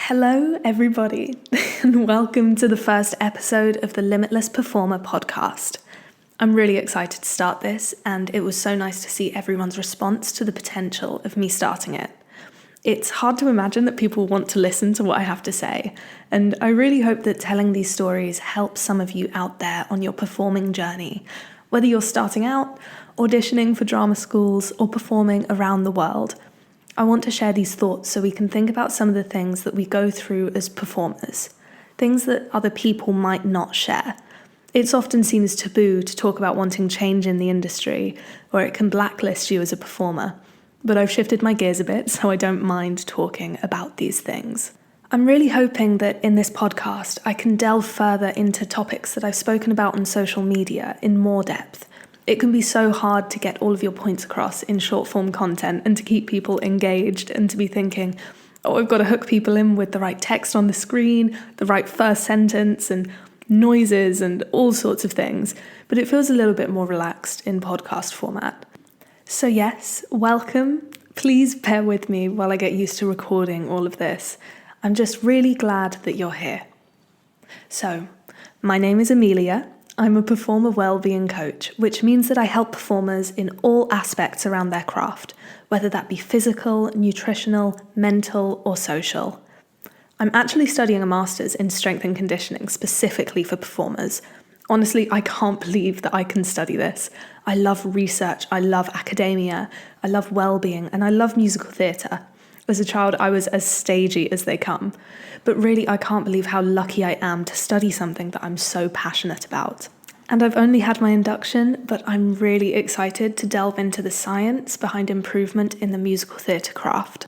Hello, everybody, and welcome to the first episode of the Limitless Performer Podcast. I'm really excited to start this, and it was so nice to see everyone's response to the potential of me starting it. It's hard to imagine that people want to listen to what I have to say, and I really hope that telling these stories helps some of you out there on your performing journey, whether you're starting out, auditioning for drama schools, or performing around the world. I want to share these thoughts so we can think about some of the things that we go through as performers, things that other people might not share. It's often seen as taboo to talk about wanting change in the industry, or it can blacklist you as a performer. But I've shifted my gears a bit, so I don't mind talking about these things. I'm really hoping that in this podcast I can delve further into topics that I've spoken about on social media in more depth. It can be so hard to get all of your points across in short form content and to keep people engaged and to be thinking, oh, I've got to hook people in with the right text on the screen, the right first sentence and noises and all sorts of things. But it feels a little bit more relaxed in podcast format. So yes, welcome. Please bear with me while I get used to recording all of this. I'm just really glad that you're here. So, my name is Amelia. I'm a performer wellbeing coach, which means that I help performers in all aspects around their craft, whether that be physical, nutritional, mental, or social. I'm actually studying a master's in strength and conditioning specifically for performers. Honestly, I can't believe that I can study this. I love research, I love academia, I love wellbeing, and I love musical theatre. As a child, I was as stagey as they come. But really, I can't believe how lucky I am to study something that I'm so passionate about. And I've only had my induction, but I'm really excited to delve into the science behind improvement in the musical theatre craft.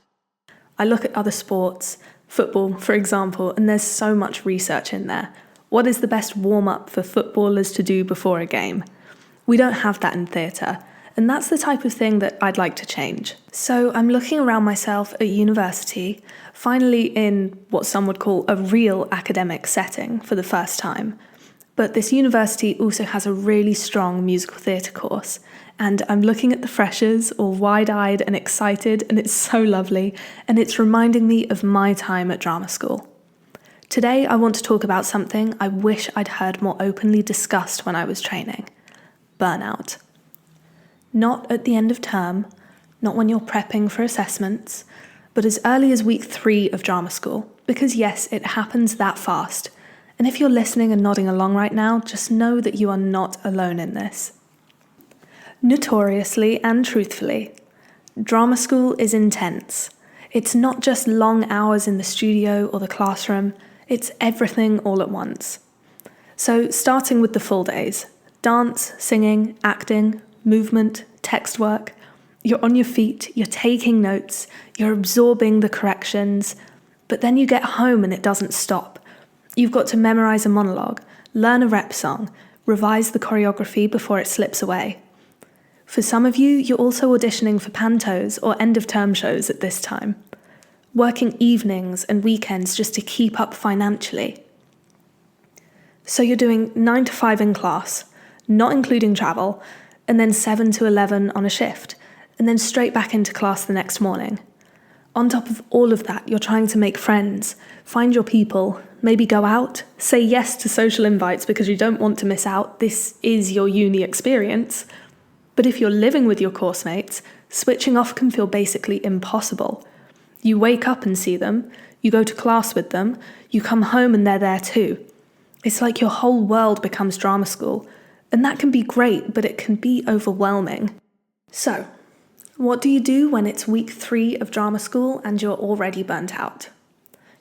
I look at other sports, football, for example, and there's so much research in there. What is the best warm-up for footballers to do before a game? We don't have that in theatre. And that's the type of thing that I'd like to change. So I'm looking around myself at university, finally in what some would call a real academic setting for the first time. But this university also has a really strong musical theatre course. And I'm looking at the freshers, all wide-eyed and excited, and it's so lovely. And it's reminding me of my time at drama school. Today I want to talk about something I wish I'd heard more openly discussed when I was training. Burnout. Not at the end of term, not when you're prepping for assessments, but as early as week 3 of drama school, because yes, it happens that fast. And if you're listening and nodding along right now, just know that you are not alone in this. Notoriously and truthfully, drama school is intense. It's not just long hours in the studio or the classroom, it's everything all at once. So starting with the full days, dance, singing, acting, movement, text work, you're on your feet, you're taking notes, you're absorbing the corrections, but then you get home and it doesn't stop. You've got to memorize a monologue, learn a rep song, revise the choreography before it slips away. For some of you, you're also auditioning for pantos or end-of-term shows at this time, working evenings and weekends just to keep up financially. So you're doing 9 to 5 in class, not including travel, and then 7 to 11 on a shift, and then straight back into class the next morning. On top of all of that, you're trying to make friends, find your people, maybe go out, say yes to social invites because you don't want to miss out. This is your uni experience. But if you're living with your course mates, switching off can feel basically impossible. You wake up and see them, you go to class with them, you come home and they're there too. It's like your whole world becomes drama school. And that can be great, but it can be overwhelming. So, what do you do when it's week 3 of drama school and you're already burnt out?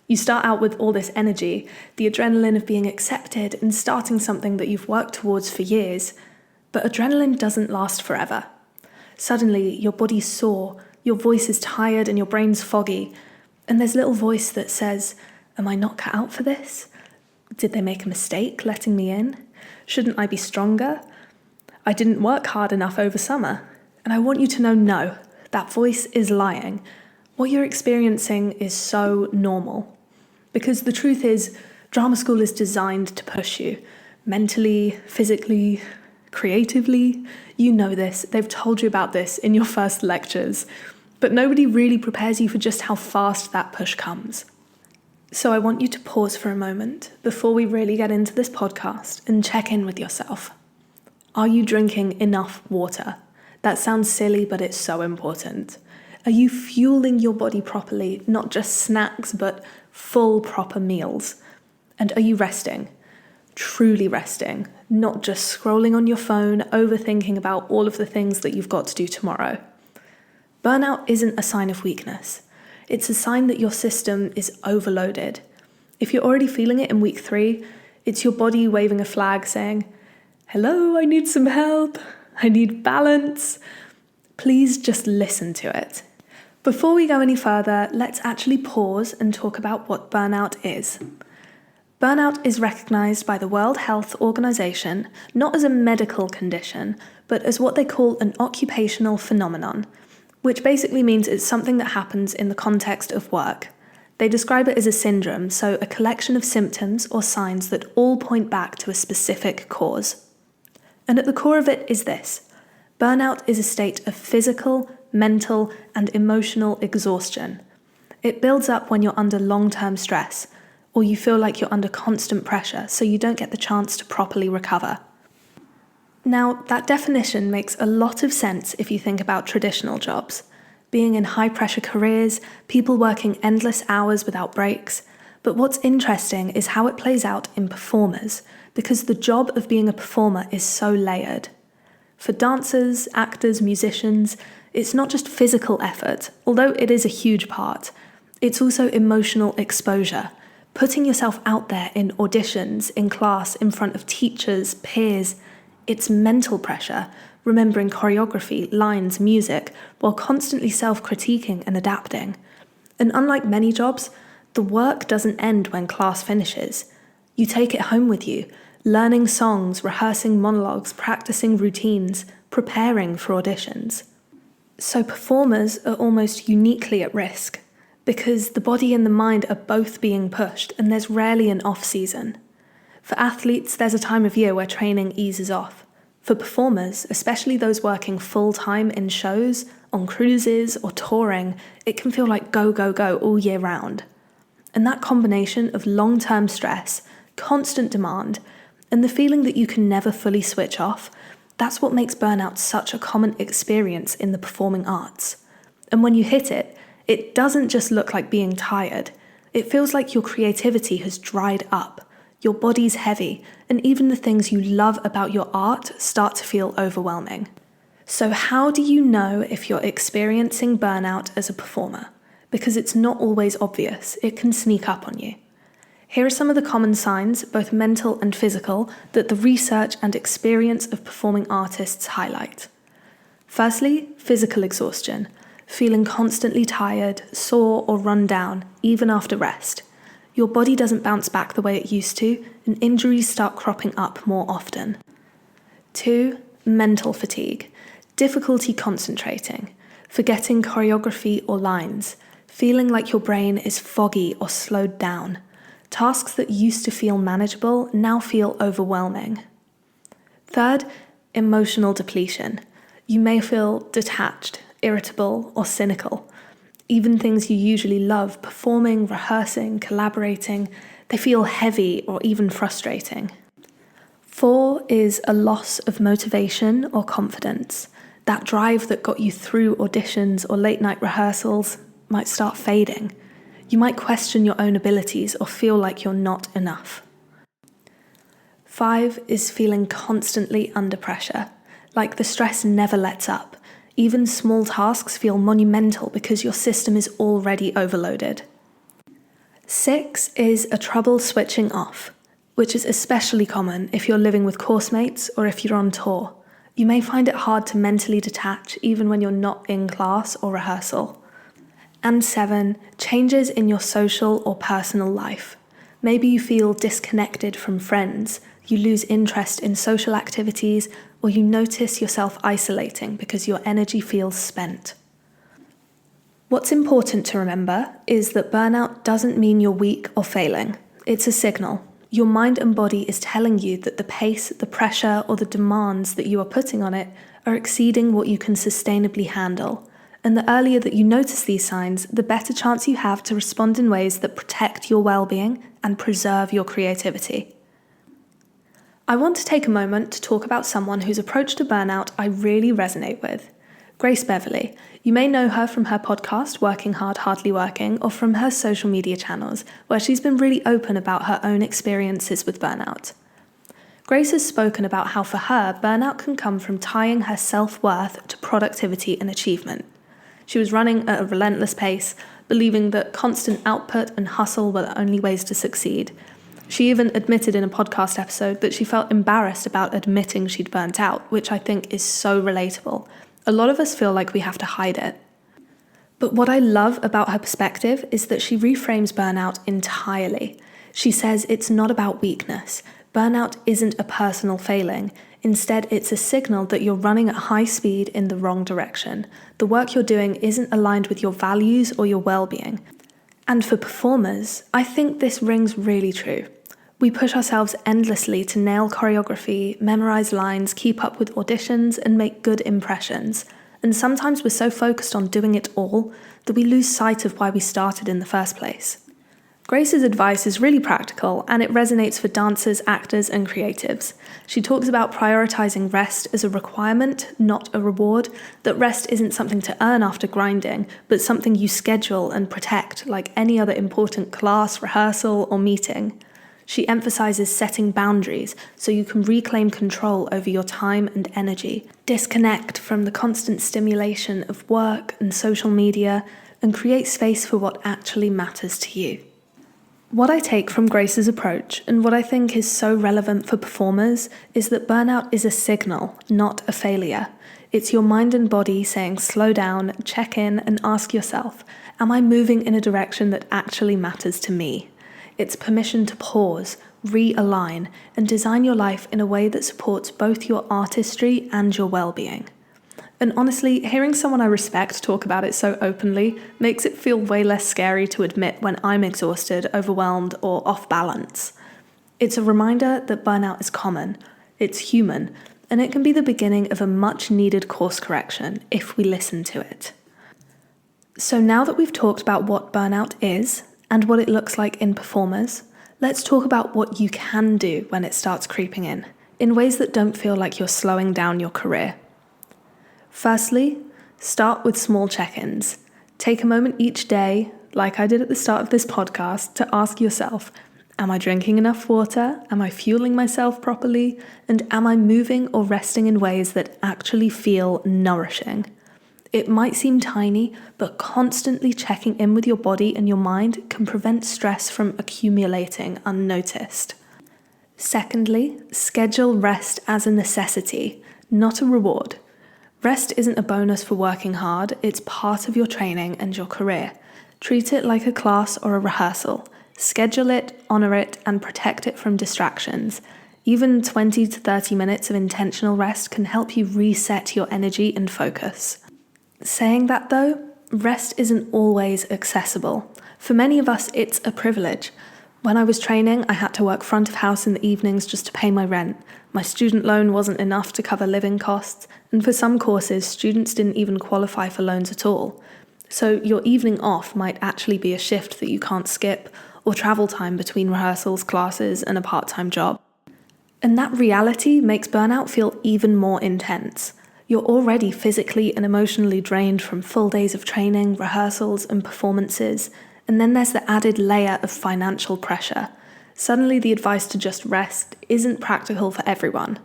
You start out with all this energy, the adrenaline of being accepted and starting something that you've worked towards for years, but adrenaline doesn't last forever. Suddenly, your body's sore, your voice is tired and your brain's foggy, and there's a little voice that says, am I not cut out for this? Did they make a mistake letting me in? Shouldn't I be stronger? I didn't work hard enough over summer. And I want you to know no, that voice is lying. What you're experiencing is so normal. Because the truth is, drama school is designed to push you. Mentally, physically, creatively. You know this. They've told you about this in your first lectures. But nobody really prepares you for just how fast that push comes. So I want you to pause for a moment before we really get into this podcast and check in with yourself. Are you drinking enough water? That sounds silly, but it's so important. Are you fueling your body properly, not just snacks, but full proper meals? And are you resting? Truly resting, not just scrolling on your phone, overthinking about all of the things that you've got to do tomorrow. Burnout isn't a sign of weakness. It's a sign that your system is overloaded. If you're already feeling it in week 3, it's your body waving a flag saying, "Hello, I need some help. I need balance." Please just listen to it. Before we go any further, let's actually pause and talk about what burnout is. Burnout is recognized by the World Health Organization not as a medical condition, but as what they call an occupational phenomenon, which basically means it's something that happens in the context of work. They describe it as a syndrome, so a collection of symptoms or signs that all point back to a specific cause. And at the core of it is this: burnout is a state of physical, mental, and emotional exhaustion. It builds up when you're under long-term stress, or you feel like you're under constant pressure, so you don't get the chance to properly recover. Now, that definition makes a lot of sense if you think about traditional jobs, being in high-pressure careers, people working endless hours without breaks. But what's interesting is how it plays out in performers, because the job of being a performer is so layered. For dancers, actors, musicians, it's not just physical effort, although it is a huge part. It's also emotional exposure, putting yourself out there in auditions, in class, in front of teachers, peers. It's mental pressure, remembering choreography, lines, music, while constantly self-critiquing and adapting. And unlike many jobs, the work doesn't end when class finishes. You take it home with you, learning songs, rehearsing monologues, practicing routines, preparing for auditions. So performers are almost uniquely at risk, because the body and the mind are both being pushed, and there's rarely an off-season. For athletes, there's a time of year where training eases off. For performers, especially those working full-time in shows, on cruises, or touring, it can feel like go, go, go all year round. And that combination of long-term stress, constant demand, and the feeling that you can never fully switch off, that's what makes burnout such a common experience in the performing arts. And when you hit it, it doesn't just look like being tired. It feels like your creativity has dried up. Your body's heavy, and even the things you love about your art start to feel overwhelming. So how do you know if you're experiencing burnout as a performer? Because it's not always obvious. It can sneak up on you. Here are some of the common signs, both mental and physical, that the research and experience of performing artists highlight. Firstly, physical exhaustion, feeling constantly tired, sore, or run down, even after rest. Your body doesn't bounce back the way it used to, and injuries start cropping up more often. 2. Mental fatigue. Difficulty concentrating, forgetting choreography or lines, feeling like your brain is foggy or slowed down. Tasks that used to feel manageable now feel overwhelming. 3. Emotional depletion. You may feel detached, irritable, or cynical. Even things you usually love, performing, rehearsing, collaborating, they feel heavy or even frustrating. 4 is a loss of motivation or confidence. That drive that got you through auditions or late night rehearsals might start fading. You might question your own abilities or feel like you're not enough. 5 is feeling constantly under pressure, like the stress never lets up. Even small tasks feel monumental because your system is already overloaded. 6 is a trouble switching off, which is especially common if you're living with course mates or if you're on tour. You may find it hard to mentally detach even when you're not in class or rehearsal. And 7, changes in your social or personal life. Maybe you feel disconnected from friends, you lose interest in social activities, or you notice yourself isolating because your energy feels spent. What's important to remember is that burnout doesn't mean you're weak or failing. It's a signal. Your mind and body is telling you that the pace, the pressure, or the demands that you are putting on it are exceeding what you can sustainably handle. And the earlier that you notice these signs, the better chance you have to respond in ways that protect your well-being and preserve your creativity. I want to take a moment to talk about someone whose approach to burnout I really resonate with. Grace Beverley. You may know her from her podcast, Working Hard, Hardly Working, or from her social media channels, where she's been really open about her own experiences with burnout. Grace has spoken about how for her, burnout can come from tying her self-worth to productivity and achievement. She was running at a relentless pace, believing that constant output and hustle were the only ways to succeed. She even admitted in a podcast episode that she felt embarrassed about admitting she'd burnt out, which I think is so relatable. A lot of us feel like we have to hide it. But what I love about her perspective is that she reframes burnout entirely. She says it's not about weakness. Burnout isn't a personal failing. Instead, it's a signal that you're running at high speed in the wrong direction. The work you're doing isn't aligned with your values or your well-being. And for performers, I think this rings really true. We push ourselves endlessly to nail choreography, memorize lines, keep up with auditions, and make good impressions. And sometimes we're so focused on doing it all that we lose sight of why we started in the first place. Grace's advice is really practical, and it resonates for dancers, actors, and creatives. She talks about prioritizing rest as a requirement, not a reward, that rest isn't something to earn after grinding, but something you schedule and protect like any other important class, rehearsal, or meeting. She emphasizes setting boundaries so you can reclaim control over your time and energy, disconnect from the constant stimulation of work and social media, and create space for what actually matters to you. What I take from Grace's approach, and what I think is so relevant for performers, is that burnout is a signal, not a failure. It's your mind and body saying slow down, check in, and ask yourself, am I moving in a direction that actually matters to me? It's permission to pause, realign, and design your life in a way that supports both your artistry and your well-being. And honestly, hearing someone I respect talk about it so openly makes it feel way less scary to admit when I'm exhausted, overwhelmed, or off balance. It's a reminder that burnout is common, it's human, and it can be the beginning of a much-needed course correction if we listen to it. So now that we've talked about what burnout is, and what it looks like in performers, let's talk about what you can do when it starts creeping in ways that don't feel like you're slowing down your career. Firstly, start with small check-ins. Take a moment each day, like I did at the start of this podcast, to ask yourself, am I drinking enough water? Am I fueling myself properly? And am I moving or resting in ways that actually feel nourishing? It might seem tiny, but constantly checking in with your body and your mind can prevent stress from accumulating unnoticed. Secondly, schedule rest as a necessity, not a reward. Rest isn't a bonus for working hard, it's part of your training and your career. Treat it like a class or a rehearsal. Schedule it, honor it, and protect it from distractions. Even 20 to 30 minutes of intentional rest can help you reset your energy and focus. Saying that though, rest isn't always accessible. For many of us, it's a privilege. When I was training, I had to work front of house in the evenings just to pay my rent. My student loan wasn't enough to cover living costs, and for some courses, students didn't even qualify for loans at all. So your evening off might actually be a shift that you can't skip, or travel time between rehearsals, classes, and a part-time job. And that reality makes burnout feel even more intense. You're already physically and emotionally drained from full days of training, rehearsals, and performances, and then there's the added layer of financial pressure. Suddenly the advice to just rest isn't practical for everyone.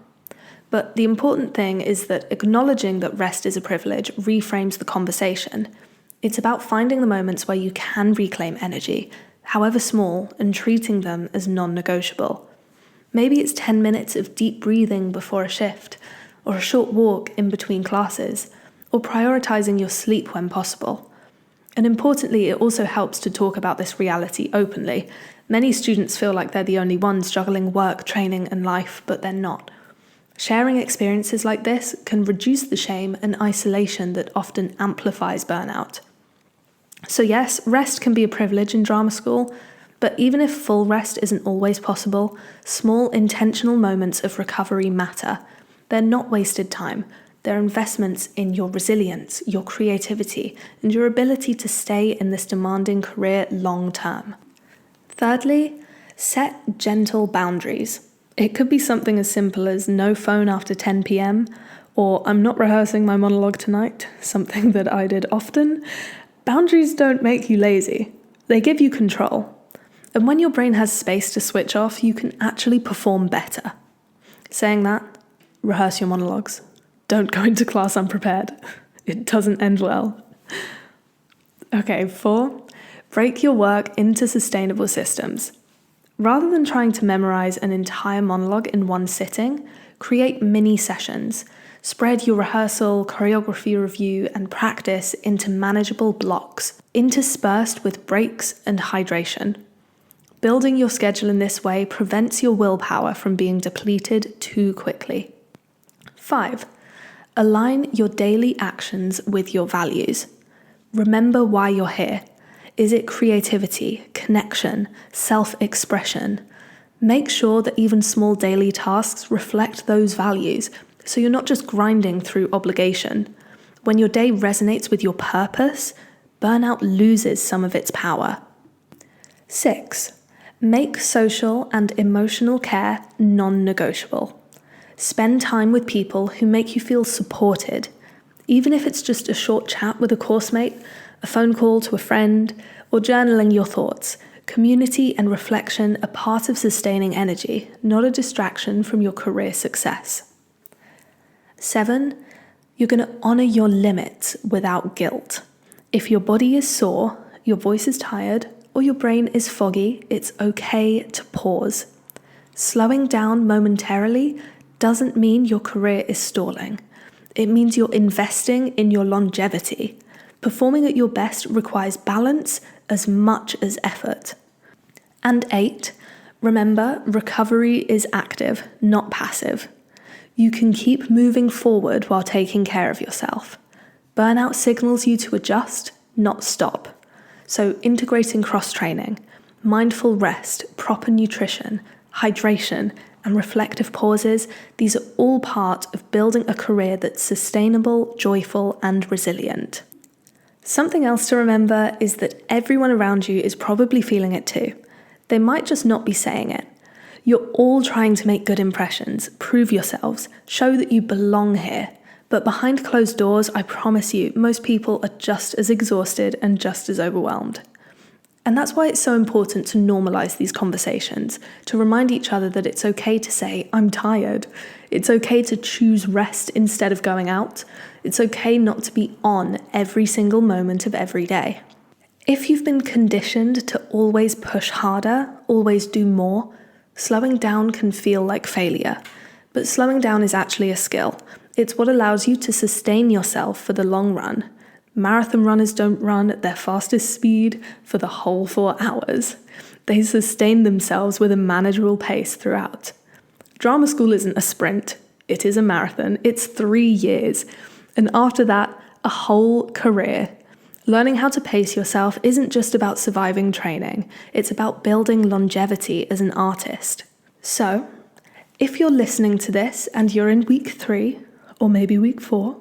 But the important thing is that acknowledging that rest is a privilege reframes the conversation. It's about finding the moments where you can reclaim energy, however small, and treating them as non-negotiable. Maybe it's 10 minutes of deep breathing before a shift, or a short walk in between classes, or prioritizing your sleep when possible. And importantly, it also helps to talk about this reality openly. Many students feel like they're the only ones juggling work, training, and life, but they're not. Sharing experiences like this can reduce the shame and isolation that often amplifies burnout. So yes, rest can be a privilege in drama school, but even if full rest isn't always possible, small intentional moments of recovery matter. They're not wasted time. They're investments in your resilience, your creativity, and your ability to stay in this demanding career long term. Thirdly, set gentle boundaries. It could be something as simple as no phone after 10 p.m, or I'm not rehearsing my monologue tonight, something that I did often. Boundaries don't make you lazy. They give you control. And when your brain has space to switch off, you can actually perform better. Saying that, rehearse your monologues. Don't go into class unprepared. It doesn't end well. Okay, 4, break your work into sustainable systems. Rather than trying to memorize an entire monologue in one sitting, create mini sessions. Spread your rehearsal, choreography review, and practice into manageable blocks, interspersed with breaks and hydration. Building your schedule in this way prevents your willpower from being depleted too quickly. 5, align your daily actions with your values. Remember why you're here. Is it creativity, connection, self-expression? Make sure that even small daily tasks reflect those values, so you're not just grinding through obligation. When your day resonates with your purpose, burnout loses some of its power. 6, make social and emotional care non-negotiable. Spend time with people who make you feel supported, even if it's just a short chat with a course mate, a phone call to a friend, or journaling your thoughts. Community and reflection are part of sustaining energy, not a distraction from your career success. 7, you're going to honor your limits without guilt. If your body is sore, your voice is tired, or your brain is foggy, it's okay to pause. Slowing down momentarily doesn't mean your career is stalling. It means you're investing in your longevity. Performing at your best requires balance as much as effort. And 8, remember, recovery is active, not passive. You can keep moving forward while taking care of yourself. Burnout signals you to adjust, not stop. So integrating cross-training, mindful rest, proper nutrition, hydration, and reflective pauses, these are all part of building a career that's sustainable, joyful, and resilient. Something else to remember is that everyone around you is probably feeling it too. They might just not be saying it. You're all trying to make good impressions, prove yourselves, show that you belong here. But behind closed doors, I promise you, most people are just as exhausted and just as overwhelmed. And that's why it's so important to normalize these conversations, to remind each other that it's okay to say, I'm tired. It's okay to choose rest instead of going out. It's okay not to be on every single moment of every day. If you've been conditioned to always push harder, always do more, slowing down can feel like failure. But slowing down is actually a skill. It's what allows you to sustain yourself for the long run. Marathon runners don't run at their fastest speed for the whole 4 hours. They sustain themselves with a manageable pace throughout. Drama school isn't a sprint. It is a marathon. It's 3 years. And after that, a whole career. Learning how to pace yourself isn't just about surviving training. It's about building longevity as an artist. So, if you're listening to this and you're in week 3, or maybe week 4,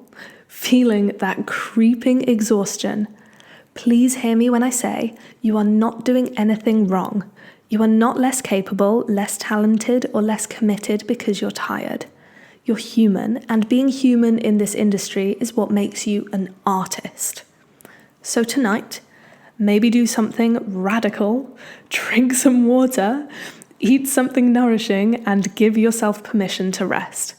feeling that creeping exhaustion, please hear me when I say you are not doing anything wrong. You are not less capable, less talented, or less committed because you're tired. You're human, and being human in this industry is what makes you an artist. So tonight, maybe do something radical, drink some water, eat something nourishing, and give yourself permission to rest.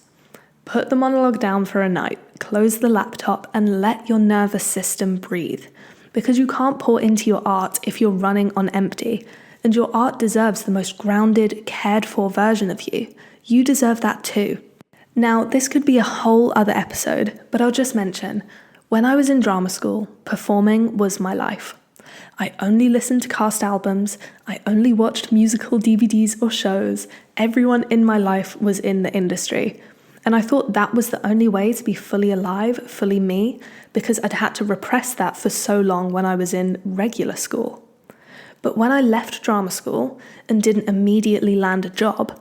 Put the monologue down for a night, close the laptop, and let your nervous system breathe. Because you can't pour into your art if you're running on empty, and your art deserves the most grounded, cared-for version of you. You deserve that too. Now, this could be a whole other episode, but I'll just mention, when I was in drama school, performing was my life. I only listened to cast albums, I only watched musical DVDs or shows, everyone in my life was in the industry. And I thought that was the only way to be fully alive, fully me, because I'd had to repress that for so long when I was in regular school. But when I left drama school and didn't immediately land a job,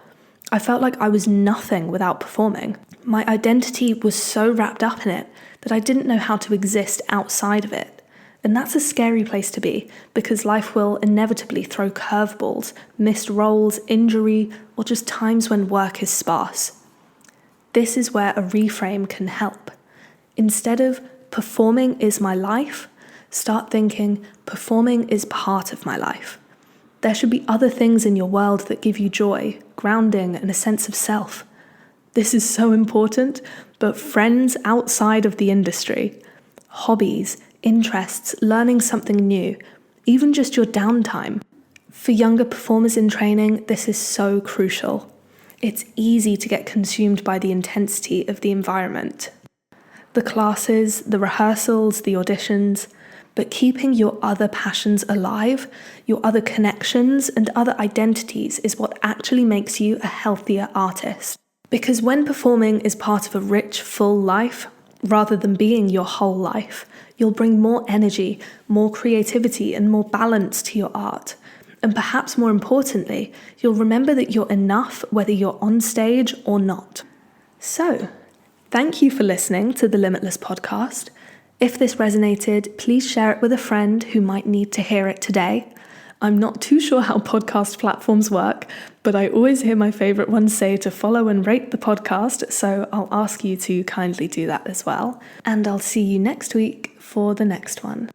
I felt like I was nothing without performing. My identity was so wrapped up in it that I didn't know how to exist outside of it. And that's a scary place to be, because life will inevitably throw curveballs, missed roles, injury, or just times when work is sparse. This is where a reframe can help. Instead of performing is my life, start thinking performing is part of my life. There should be other things in your world that give you joy, grounding, and a sense of self. This is so important, but friends outside of the industry, hobbies, interests, learning something new, even just your downtime. For younger performers in training, this is so crucial. It's easy to get consumed by the intensity of the environment. The classes, the rehearsals, the auditions, but keeping your other passions alive, your other connections and other identities is what actually makes you a healthier artist. Because when performing is part of a rich, full life, rather than being your whole life, you'll bring more energy, more creativity, and more balance to your art. And perhaps more importantly, you'll remember that you're enough whether you're on stage or not. So, thank you for listening to the Limitless Podcast. If this resonated, please share it with a friend who might need to hear it today. I'm not too sure how podcast platforms work, but I always hear my favorite ones say to follow and rate the podcast, so I'll ask you to kindly do that as well. And I'll see you next week for the next one.